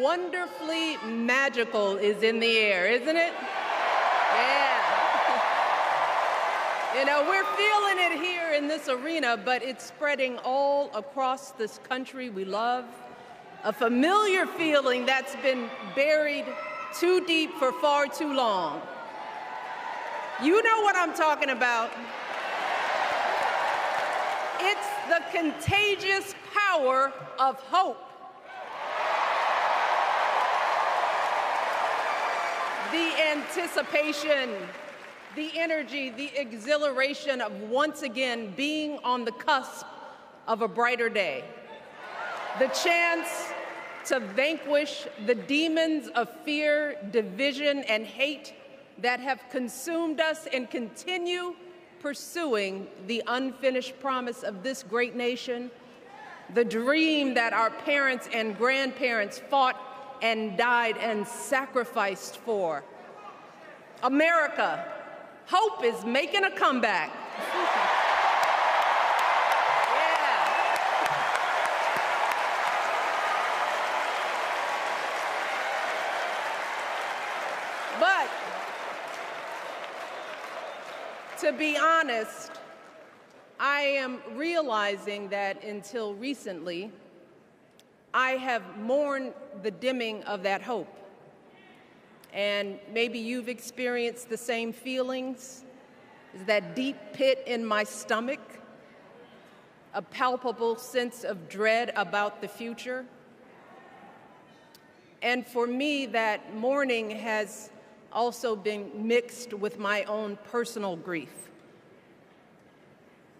wonderfully magical is in the air, isn't it? Yeah. You know, we're feeling it here in this arena, but it's spreading all across this country we love. A familiar feeling that's been buried too deep for far too long. You know what I'm talking about. It's the contagious power of hope. The anticipation, the energy, the exhilaration of once again being on the cusp of a brighter day. The chance to vanquish the demons of fear, division, and hate that have consumed us and continue pursuing the unfinished promise of this great nation, the dream that our parents and grandparents fought and died and sacrificed for. America, hope is making a comeback. But to be honest, I am realizing that until recently, I have mourned the dimming of that hope. And maybe you've experienced the same feelings. Is that deep pit in my stomach, a palpable sense of dread about the future. And for me, that mourning has also been mixed with my own personal grief.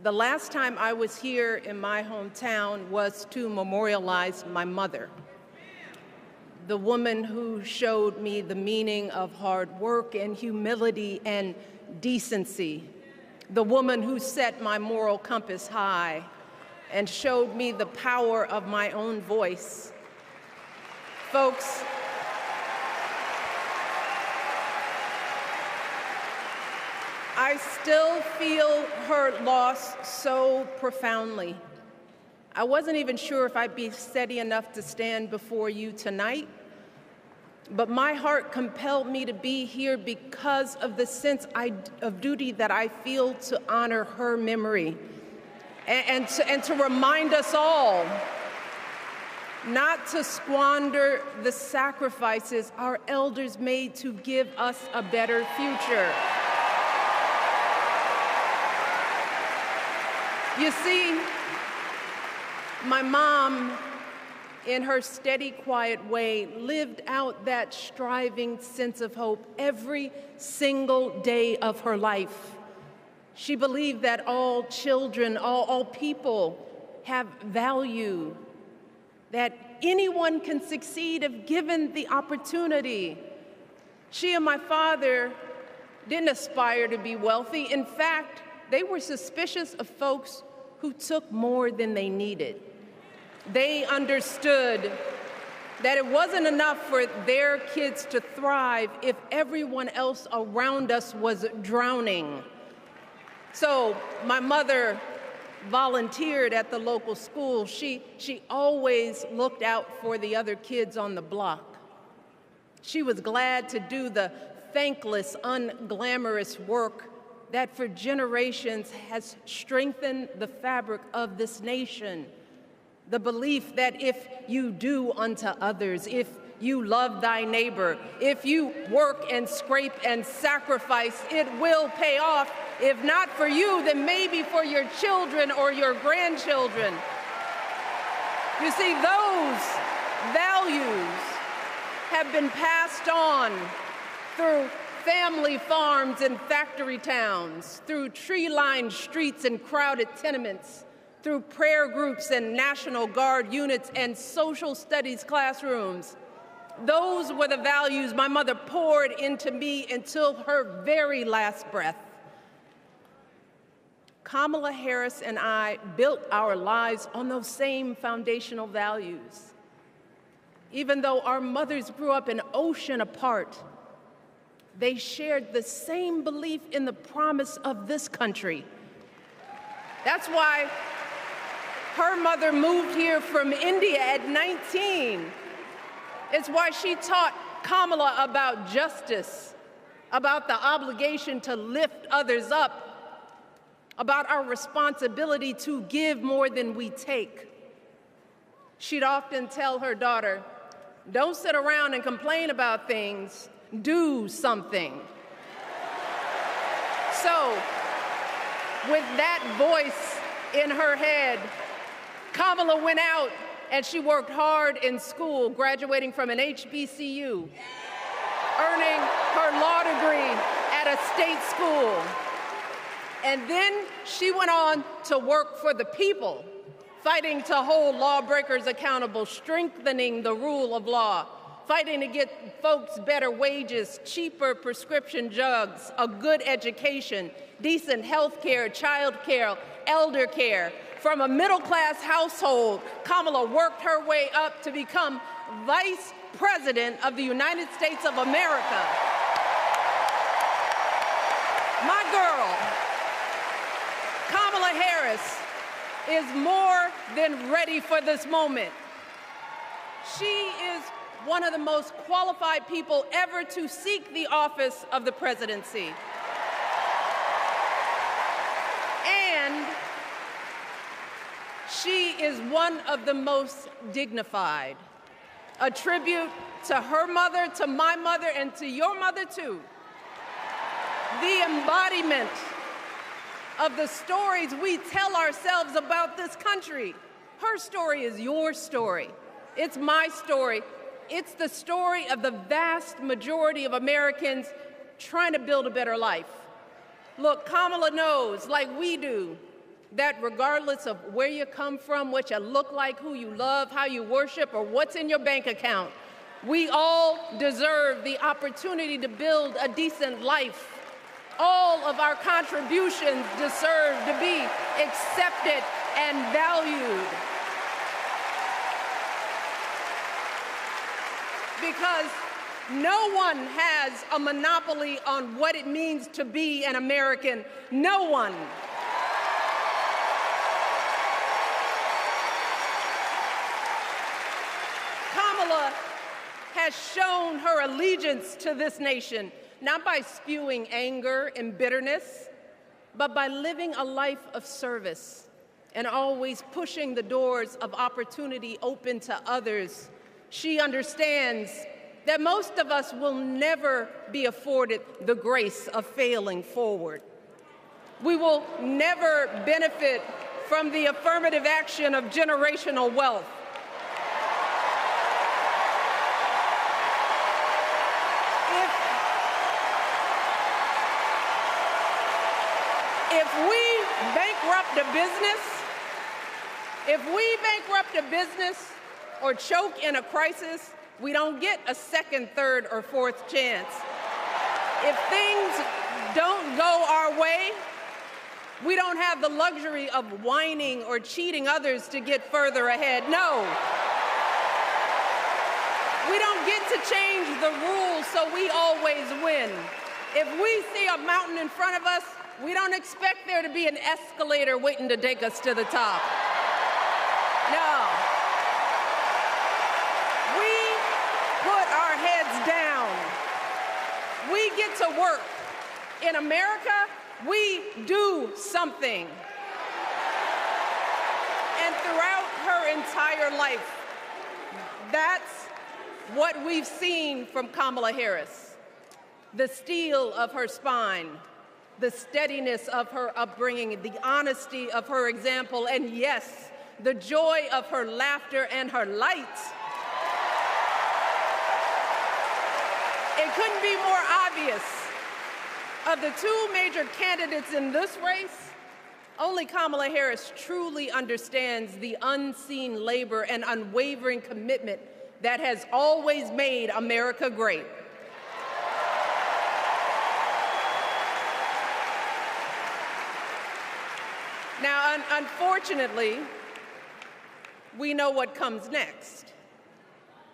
The last time I was here in my hometown was to memorialize my mother, the woman who showed me the meaning of hard work and humility and decency, the woman who set my moral compass high and showed me the power of my own voice. Folks, I still feel her loss so profoundly. I wasn't even sure if I'd be steady enough to stand before you tonight, but my heart compelled me to be here because of the sense of duty that I feel to honor her memory and to remind us all not to squander the sacrifices our elders made to give us a better future. You see, my mom, in her steady, quiet way, lived out that striving sense of hope every single day of her life. She believed that all children, all people have value, that anyone can succeed if given the opportunity. She and my father didn't aspire to be wealthy. In fact, they were suspicious of folks who took more than they needed. They understood that it wasn't enough for their kids to thrive if everyone else around us was drowning. So my mother volunteered at the local school. She always looked out for the other kids on the block. She was glad to do the thankless, unglamorous work that for generations has strengthened the fabric of this nation. The belief that if you do unto others, if you love thy neighbor, if you work and scrape and sacrifice, it will pay off. If not for you, then maybe for your children or your grandchildren. You see, those values have been passed on through family farms and factory towns, through tree-lined streets and crowded tenements, through prayer groups and National Guard units and social studies classrooms. Those were the values my mother poured into me until her very last breath. Kamala Harris and I built our lives on those same foundational values. Even though our mothers grew up an ocean apart, they shared the same belief in the promise of this country. That's why her mother moved here from India at 19 It's why she taught Kamala about justice, about the obligation to lift others up, about our responsibility to give more than we take. She'd often tell her daughter, "Don't sit around and complain about things, do something." So, with that voice in her head, Kamala went out and she worked hard in school, graduating from an HBCU, earning her law degree at a state school. And then she went on to work for the people, fighting to hold lawbreakers accountable, strengthening the rule of law, fighting to get folks better wages, cheaper prescription drugs, a good education, decent health care, child care, elder care. From a middle-class household, Kamala worked her way up to become Vice President of the United States of America. My girl, Kamala Harris, is more than ready for this moment. She is one of the most qualified people ever to seek the office of the presidency. And she is one of the most dignified. A tribute to her mother, to my mother, and to your mother too. The embodiment of the stories we tell ourselves about this country. Her story is your story. It's my story. It's the story of the vast majority of Americans trying to build a better life. Look, Kamala knows, like we do, that regardless of where you come from, what you look like, who you love, how you worship, or what's in your bank account, we all deserve the opportunity to build a decent life. All of our contributions deserve to be accepted and valued. Because no one has a monopoly on what it means to be an American. No one. Kamala has shown her allegiance to this nation, not by spewing anger and bitterness, but by living a life of service and always pushing the doors of opportunity open to others. She understands that most of us will never be afforded the grace of failing forward. We will never benefit from the affirmative action of generational wealth. If we bankrupt a business or choke in a crisis, we don't get a second, third, or fourth chance. If things don't go our way, we don't have the luxury of whining or cheating others to get further ahead. No. We don't get to change the rules so we always win. If we see a mountain in front of us, we don't expect there to be an escalator waiting to take us to the top. No. We put our heads down. We get to work. In America, we do something. And throughout her entire life, that's what we've seen from Kamala Harris. The steel of her spine, the steadiness of her upbringing, the honesty of her example, and yes, the joy of her laughter and her light. It couldn't be more obvious. Of the two major candidates in this race, only Kamala Harris truly understands the unseen labor and unwavering commitment that has always made America great. Now, unfortunately, we know what comes next.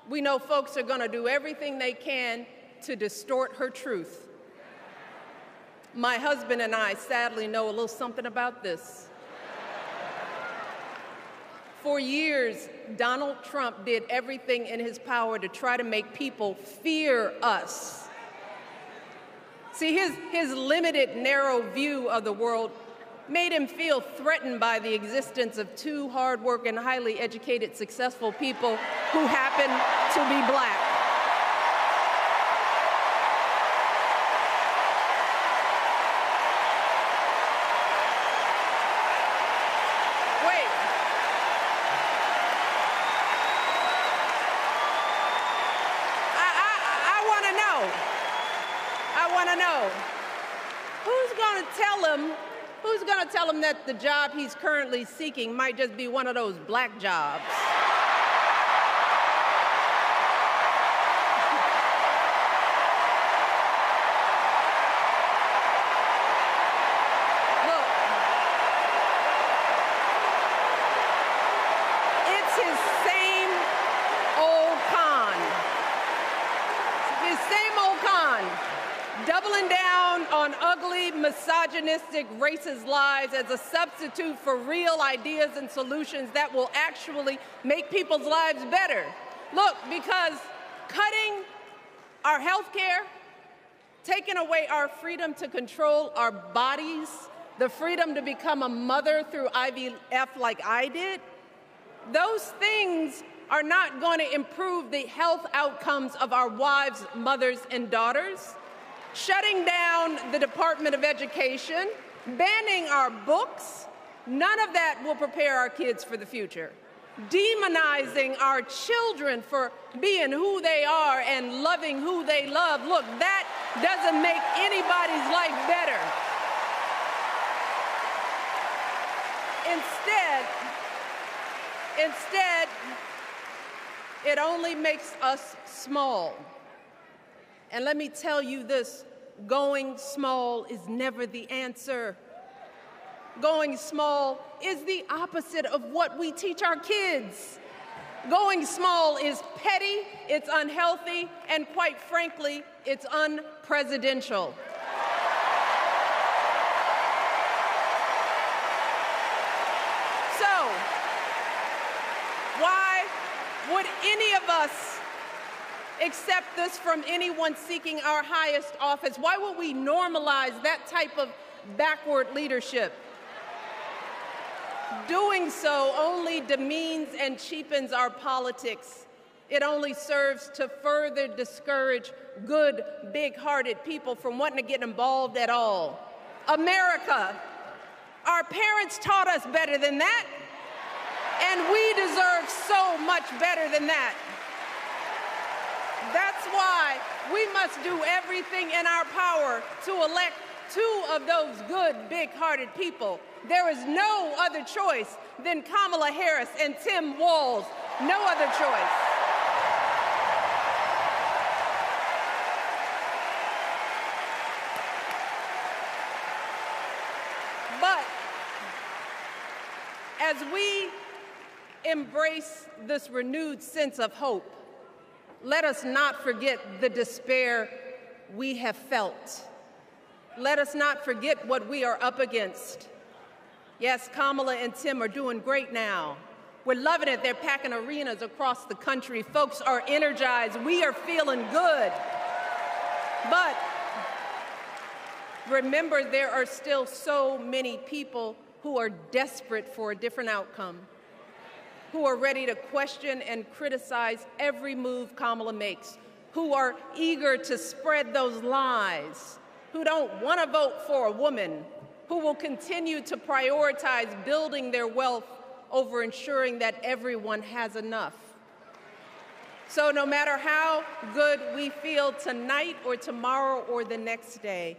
We know folks are going to do everything they can to distort her truth. My husband and I sadly know a little something about this. For years, Donald Trump did everything in his power to try to make people fear us. See, his limited, narrow view of the world made him feel threatened by the existence of two hardworking, highly educated, successful people who happen to be black. Wait. I want to know, who's going to tell him that the job he's currently seeking might just be one of those black jobs? Look, it's his same old con. His same old con. Doubling down on ugly, misogynistic, racist lies as a substitute for real ideas and solutions that will actually make people's lives better. Look, because cutting our health care, taking away our freedom to control our bodies, the freedom to become a mother through IVF like I did, those things are not going to improve the health outcomes of our wives, mothers, and daughters. Shutting down the Department of Education, banning our books, none of that will prepare our kids for the future. Demonizing our children for being who they are and loving who they love, look, that doesn't make anybody's life better. Instead, it only makes us small. And let me tell you this, going small is never the answer. Going small is the opposite of what we teach our kids. Going small is petty, it's unhealthy, and quite frankly, it's unpresidential. So, why would any of us accept this from anyone seeking our highest office? Why would we normalize that type of backward leadership? Doing so only demeans and cheapens our politics. It only serves to further discourage good, big-hearted people from wanting to get involved at all. America, our parents taught us better than that, and we deserve so much better than that. That's why we must do everything in our power to elect two of those good, big-hearted people. There is no other choice than Kamala Harris and Tim Walz. No other choice. But as we embrace this renewed sense of hope, let us not forget the despair we have felt. Let us not forget what we are up against. Yes, Kamala and Tim are doing great now. We're loving it. They're packing arenas across the country. Folks are energized. We are feeling good. But remember, there are still so many people who are desperate for a different outcome, who are ready to question and criticize every move Kamala makes, who are eager to spread those lies, who don't want to vote for a woman, who will continue to prioritize building their wealth over ensuring that everyone has enough. So no matter how good we feel tonight or tomorrow or the next day,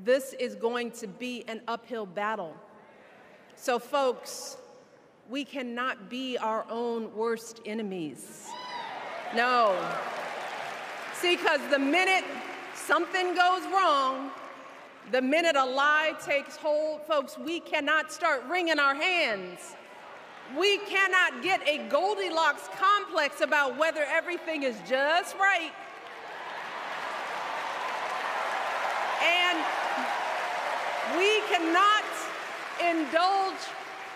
this is going to be an uphill battle. So folks, we cannot be our own worst enemies. No. See, because the minute something goes wrong, the minute a lie takes hold, folks, we cannot start wringing our hands. We cannot get a Goldilocks complex about whether everything is just right. And we cannot indulge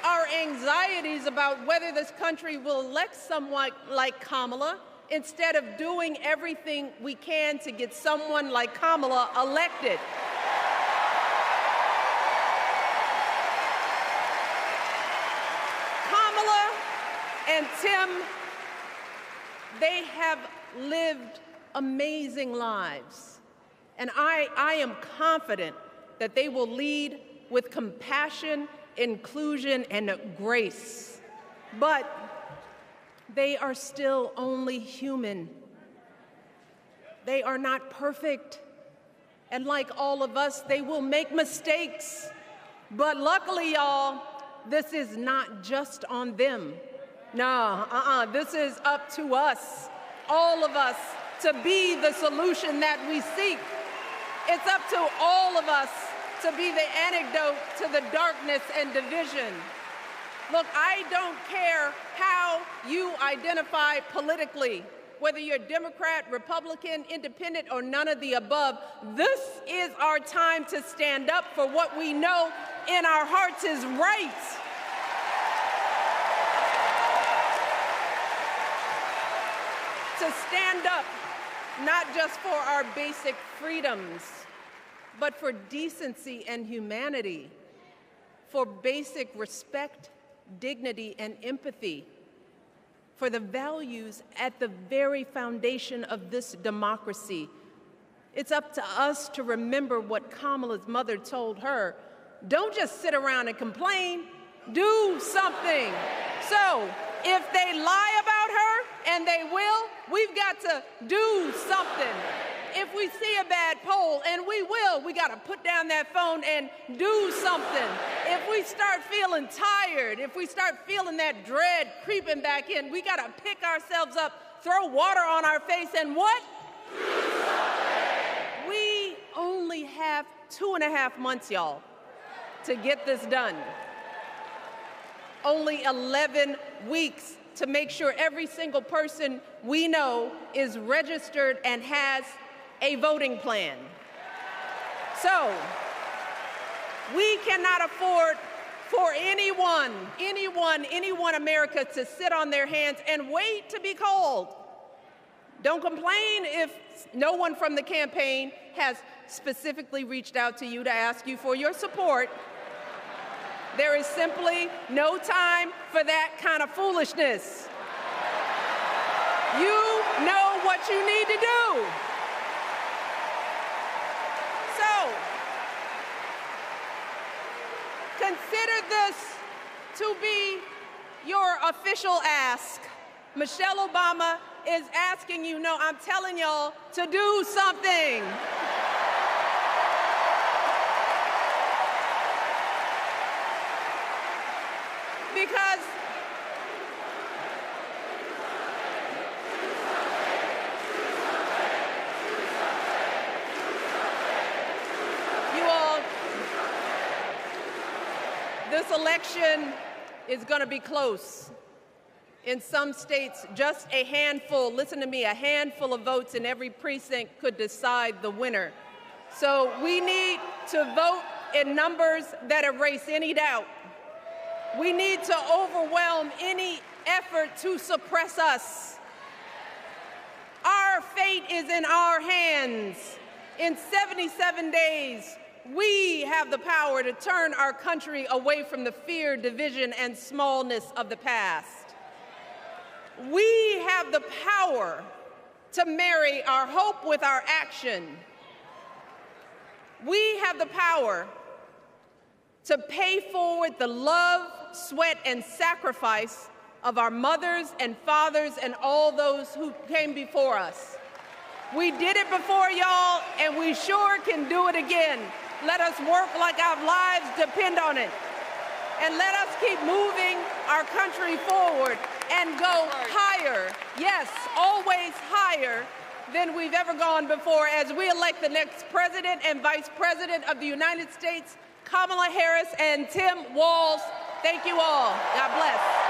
our anxieties about whether this country will elect someone like Kamala instead of doing everything we can to get someone like Kamala elected. Kamala and Tim, they have lived amazing lives. And I am confident that they will lead with compassion, inclusion, and grace. But they are still only human. They are not perfect. And like all of us, they will make mistakes. But luckily, y'all, this is not just on them. No, this is up to us, all of us, to be the solution that we seek. It's up to all of us to be the antidote to the darkness and division. Look, I don't care how you identify politically, whether you're Democrat, Republican, Independent, or none of the above. This is our time to stand up for what we know in our hearts is right. To stand up, not just for our basic freedoms, but for decency and humanity, for basic respect, dignity, and empathy, for the values at the very foundation of this democracy. It's up to us to remember what Kamala's mother told her. Don't just sit around and complain, do something. So, if they lie about her, and they will, we've got to do something. If we see a bad poll, and we will, we got to put down that phone and do something. If we start feeling tired, if we start feeling that dread creeping back in, we got to pick ourselves up, throw water on our face, and what? We only have 2.5 months, y'all, to get this done. Only 11 weeks to make sure every single person we know is registered and has a voting plan. So, we cannot afford for anyone America to sit on their hands and wait to be called. Don't complain if no one from the campaign has specifically reached out to you to ask you for your support. There is simply no time for that kind of foolishness. You know what you need to do. So, consider this to be your official ask. Michelle Obama is asking you, no, I'm telling y'all to do something. Because you all, this election is going to be close. In some states, just a handful, listen to me, a handful of votes in every precinct could decide the winner. So we need to vote in numbers that erase any doubt. We need to overwhelm any effort to suppress us. Our fate is in our hands. In 77 days, we have the power to turn our country away from the fear, division, and smallness of the past. We have the power to marry our hope with our action. We have the power to pay forward the love, sweat, and sacrifice of our mothers and fathers and all those who came before us. We did it before, y'all, and we sure can do it again. Let us work like our lives depend on it. And let us keep moving our country forward and go higher, yes, always higher than we've ever gone before as we elect the next President and Vice President of the United States, Kamala Harris and Tim Walz. Thank you all. God bless.